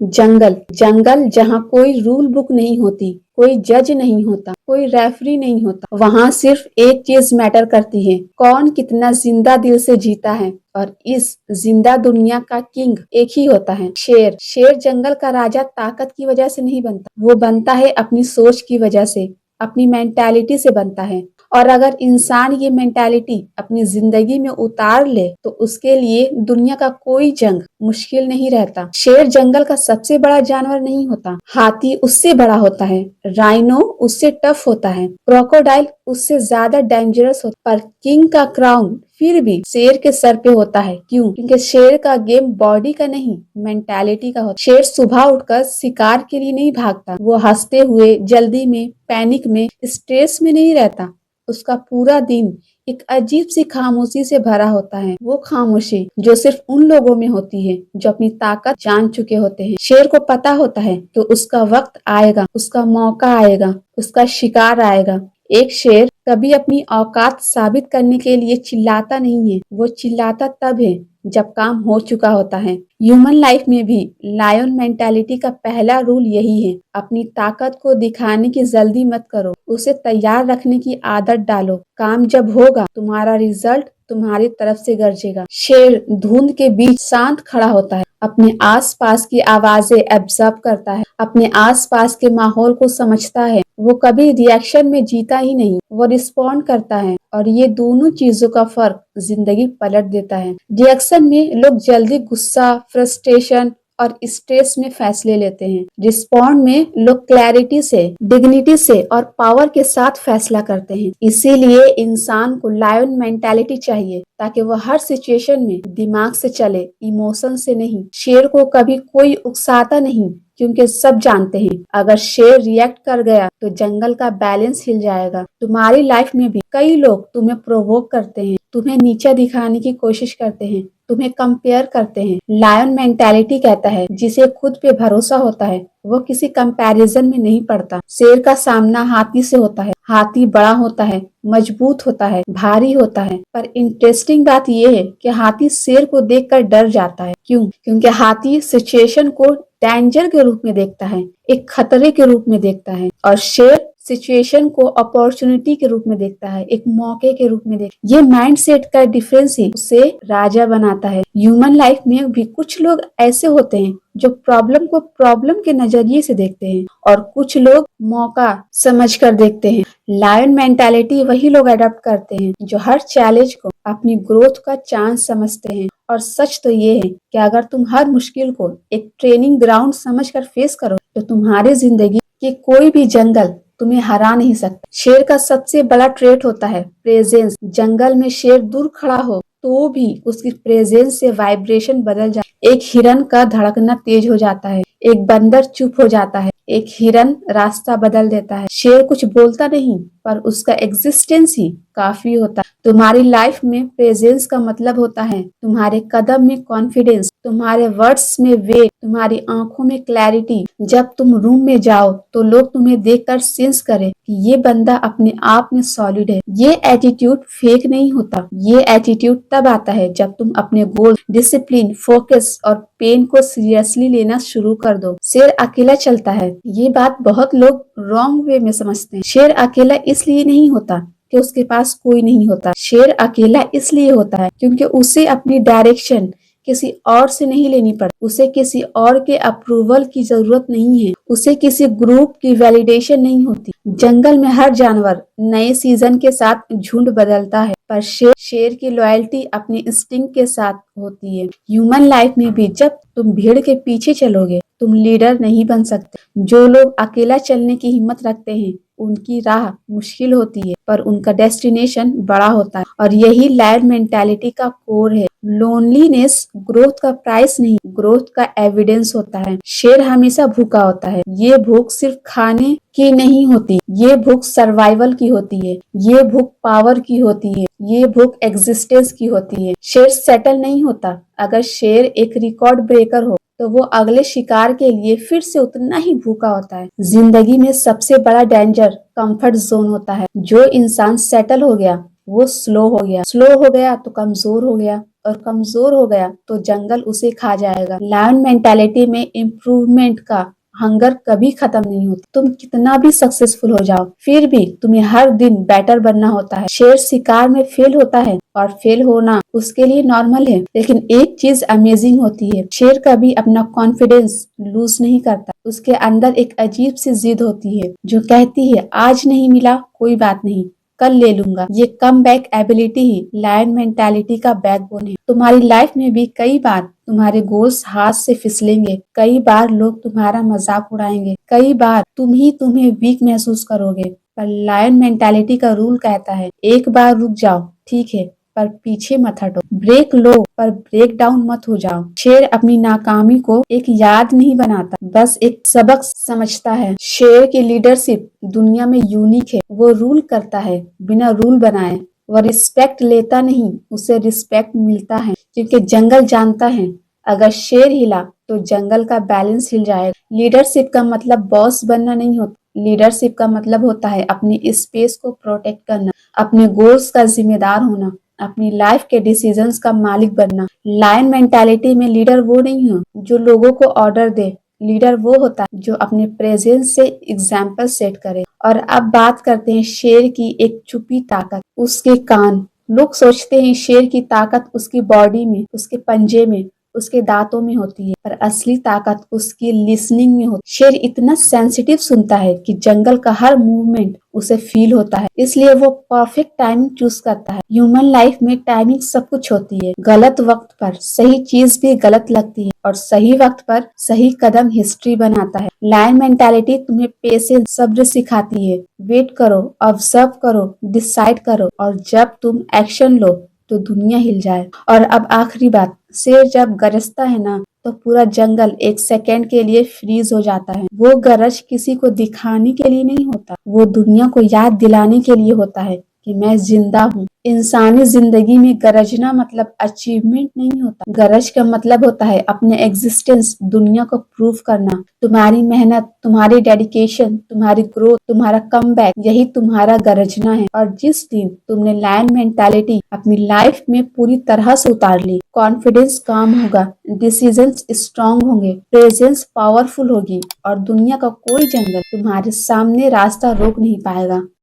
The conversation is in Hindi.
जंगल जंगल जहाँ कोई रूल बुक नहीं होती, कोई जज नहीं होता, कोई रेफरी नहीं होता। वहाँ सिर्फ एक चीज मैटर करती है, कौन कितना जिंदा दिल से जीता है। और इस जिंदा दुनिया का किंग एक ही होता है, शेर। शेर जंगल का राजा ताकत की वजह से नहीं बनता, वो बनता है अपनी सोच की वजह से, अपनी मेंटालिटी से बनता है। और अगर इंसान ये मेंटालिटी अपनी जिंदगी में उतार ले तो उसके लिए दुनिया का कोई जंग मुश्किल नहीं रहता। शेर जंगल का सबसे बड़ा जानवर नहीं होता, हाथी उससे बड़ा होता है, राइनो उससे टफ होता है, क्रोकोडाइल उससे ज्यादा डेंजरस होता है, पर किंग का क्राउन फिर भी शेर के सर पे होता है। क्यों? क्योंकि शेर का गेम बॉडी का नहीं, मेंटालिटी का होता है। शेर सुबह उठकर शिकार के लिए नहीं भागता, वो हंसते हुए, जल्दी में, पैनिक में, स्ट्रेस में नहीं रहता। उसका पूरा दिन एक अजीब सी खामोशी से भरा होता है, वो खामोशी जो सिर्फ उन लोगों में होती है जो अपनी ताकत जान चुके होते हैं। शेर को पता होता है कि उसका वक्त आएगा, उसका मौका आएगा, उसका शिकार आएगा। एक शेर कभी अपनी औकात साबित करने के लिए चिल्लाता नहीं है, वो चिल्लाता तब है जब काम हो चुका होता है। ह्यूमन लाइफ में भी लायन मेंटालिटी का पहला रूल यही है, अपनी ताकत को दिखाने की जल्दी मत करो, उसे तैयार रखने की आदत डालो। काम जब होगा तुम्हारा रिजल्ट तुम्हारी तरफ से गरजेगा। शेर धुंध के बीच शांत खड़ा होता है, अपने आसपास की आवाजें एब्जॉर्ब करता है, अपने आसपास के माहौल को समझता है। वो कभी रिएक्शन में जीता ही नहीं, वो रिस्पॉन्ड करता है। और ये दोनों चीजों का फर्क जिंदगी पलट देता है। रिएक्शन में लोग जल्दी गुस्सा, फ्रस्ट्रेशन और स्ट्रेस में फैसले लेते हैं। रिस्पॉन्ड में लोग क्लैरिटी से, डिग्निटी से और पावर के साथ फैसला करते हैं। इसीलिए इंसान को लायन मेंटालिटी चाहिए ताकि वह हर सिचुएशन में दिमाग से चले, इमोशन से नहीं। शेर को कभी कोई उकसाता नहीं, क्योंकि सब जानते हैं अगर शेर रिएक्ट कर गया तो जंगल का बैलेंस हिल जाएगा। तुम्हारी लाइफ में भी कई लोग तुम्हें प्रोवोक करते हैं, तुम्हें नीचा दिखाने की कोशिश करते हैं, तुम्हें कंपेयर करते हैं। लायन मेंटालिटी कहता है जिसे खुद पे भरोसा होता है वो किसी कंपैरिजन में नहीं पड़ता। शेर का सामना हाथी से होता है, हाथी बड़ा होता है, मजबूत होता है, भारी होता है, पर इंटरेस्टिंग बात यह है कि हाथी शेर को देखकर डर जाता है। क्यों? क्योंकि हाथी सिचुएशन को डेंजर के रूप में देखता है, एक खतरे के रूप में देखता है, और शेर सिचुएशन को अपॉर्चुनिटी के रूप में देखता है, एक मौके के रूप में देखता है। ये माइंडसेट का डिफरेंस ही उसे राजा बनाता है। ह्यूमन लाइफ में भी कुछ लोग ऐसे होते हैं जो प्रॉब्लम को प्रॉब्लम के नजरिए से देखते हैं और कुछ लोग मौका समझकर देखते हैं। लायन मेंटालिटी वही लोग अडॉप्ट करते हैं जो हर चैलेंज को अपनी ग्रोथ का चांस समझते हैं। और सच तो ये है कि अगर तुम हर मुश्किल को एक ट्रेनिंग ग्राउंड समझकर फेस करो तो तुम्हारी जिंदगी के कोई भी जंगल तुम्हें हरा नहीं सकता। शेर का सबसे बड़ा ट्रेट होता है प्रेजेंस। जंगल में शेर दूर खड़ा हो तो भी उसकी प्रेजेंस से वाइब्रेशन बदल जाता है। एक हिरन का धड़कना तेज हो जाता है, एक बंदर चुप हो जाता है, एक हिरन रास्ता बदल देता है। शेर कुछ बोलता नहीं पर उसका एग्जिस्टेंस ही काफी होता है। तुम्हारी लाइफ में प्रेजेंस का मतलब होता है तुम्हारे कदम में कॉन्फिडेंस, तुम्हारे वर्ड्स में वेट, तुम्हारी आंखों में क्लैरिटी। जब तुम रूम में जाओ तो लोग तुम्हें देखकर सेंस करें कि ये बंदा अपने आप में सॉलिड है। ये एटीट्यूड फेक नहीं होता, ये एटीट्यूड तब आता है जब तुम अपने गोल, डिसिप्लिन, फोकस और पेन को सीरियसली लेना शुरू कर दो। शेर अकेला चलता है, ये बात बहुत लोग रॉन्ग वे में समझते हैं। शेर अकेला इसलिए नहीं होता कि उसके पास कोई नहीं होता, शेर अकेला इसलिए होता है क्योंकि उसे अपनी डायरेक्शन किसी और से नहीं लेनी पड़ती, उसे किसी और के अप्रूवल की जरूरत नहीं है, उसे किसी ग्रुप की वैलिडेशन नहीं होती। जंगल में हर जानवर नए सीजन के साथ झुंड बदलता है, पर शेर की लॉयल्टी अपने इंस्टिंक्ट के साथ होती है। ह्यूमन लाइफ में भी जब तुम भीड़ के पीछे चलोगे तुम लीडर नहीं बन सकते। जो लोग अकेला चलने की हिम्मत रखते हैं उनकी राह मुश्किल होती है पर उनका डेस्टिनेशन बड़ा होता है। और यही लायन मेंटालिटी का कोर है। लोनलीनेस ग्रोथ का प्राइस नहीं, ग्रोथ का एविडेंस होता है। शेर हमेशा भूखा होता है, ये भूख सिर्फ खाने की नहीं होती, ये भूख सर्वाइवल की होती है, ये भूख पावर की होती है, ये भूख एग्जिस्टेंस की होती है। शेर सेटल नहीं होता। अगर शेर एक रिकॉर्ड ब्रेकर हो तो वो अगले शिकार के लिए फिर से उतना ही भूखा होता है। जिंदगी में सबसे बड़ा डेंजर कंफर्ट जोन होता है। जो इंसान सेटल हो गया वो स्लो हो गया, स्लो हो गया तो कमजोर हो गया, और कमजोर हो गया तो जंगल उसे खा जाएगा। लायन मेंटालिटी में इम्प्रूवमेंट का हंगर कभी खत्म नहीं होता। तुम कितना भी सक्सेसफुल हो जाओ, फिर भी तुम्हें हर दिन बेटर बनना होता है। शेर शिकार में फेल होता है और फेल होना उसके लिए नॉर्मल है, लेकिन एक चीज अमेजिंग होती है, शेर कभी अपना कॉन्फिडेंस लूज नहीं करता। उसके अंदर एक अजीब सी जिद होती है जो कहती है आज नहीं मिला कोई बात नहीं, कल ले लूंगा। ये कम बैक एबिलिटी ही लायन मेंटालिटी का बैकबोन है। तुम्हारी लाइफ में भी कई बार तुम्हारे गोल्स हाथ से फिसलेंगे, कई बार लोग तुम्हारा मजाक उड़ाएंगे, कई बार तुम ही तुम्हें वीक महसूस करोगे, पर लायन मेंटालिटी का रूल कहता है एक बार रुक जाओ, ठीक है, पर पीछे मत हटो। ब्रेक लो पर ब्रेक डाउन मत हो जाओ। शेर अपनी नाकामी को एक याद नहीं बनाता, बस एक सबक समझता है। शेर की लीडरशिप दुनिया में यूनिक है। वो रूल करता है बिना रूल बनाए। वो रिस्पेक्ट लेता नहीं, उसे रिस्पेक्ट मिलता है, क्योंकि जंगल जानता है अगर शेर हिला तो जंगल का बैलेंस हिल जाएगा। लीडरशिप का मतलब बॉस बनना नहीं होता। लीडरशिप का मतलब होता है अपनी स्पेस को प्रोटेक्ट करना, अपने गोल्स का जिम्मेदार होना, अपनी लाइफ के डिसीजंस का मालिक बनना। लायन मेंटालिटी में लीडर वो नहीं है जो लोगों को ऑर्डर दे, लीडर वो होता है जो अपने प्रेजेंस से एग्जाम्पल सेट करे। और अब बात करते हैं शेर की एक छुपी ताकत, उसके कान। लोग सोचते हैं शेर की ताकत उसकी बॉडी में, उसके पंजे में, उसके दांतों में होती है, पर असली ताकत उसकी लिसनिंग में होती है। शेर इतना सेंसिटिव सुनता है कि जंगल का हर मूवमेंट उसे फील होता है, इसलिए वो परफेक्ट टाइमिंग चूज करता है। ह्यूमन लाइफ में टाइमिंग सब कुछ होती है। गलत वक्त पर सही चीज भी गलत लगती है और सही वक्त पर सही कदम हिस्ट्री बनाता है। लायन मेंटालिटी तुम्हें पेशेंस, सब्र सिखाती है। वेट करो, ऑब्जर्व करो, डिसाइड करो, और जब तुम एक्शन लो तो दुनिया हिल जाए। और अब आखिरी बात, शेर जब गरजता है ना तो पूरा जंगल एक सेकेंड के लिए फ्रीज हो जाता है। वो गरज किसी को दिखाने के लिए नहीं होता, वो दुनिया को याद दिलाने के लिए होता है कि मैं जिंदा हूँ। इंसानी जिंदगी में गरजना मतलब अचीवमेंट नहीं होता। गरज का मतलब होता है अपने एग्जिस्टेंस दुनिया को प्रूव करना। तुम्हारी मेहनत, तुम्हारी डेडिकेशन, तुम्हारी ग्रोथ, तुम्हारा कमबैक, यही तुम्हारा गरजना है। और जिस दिन तुमने लायन मेंटालिटी अपनी लाइफ में पूरी तरह से उतार ली, कॉन्फिडेंस काम होगा, डिसीजंस स्ट्रांग होंगे, प्रेजेंस पावरफुल होगी, और दुनिया का कोई जंगल तुम्हारे सामने रास्ता रोक नहीं पाएगा।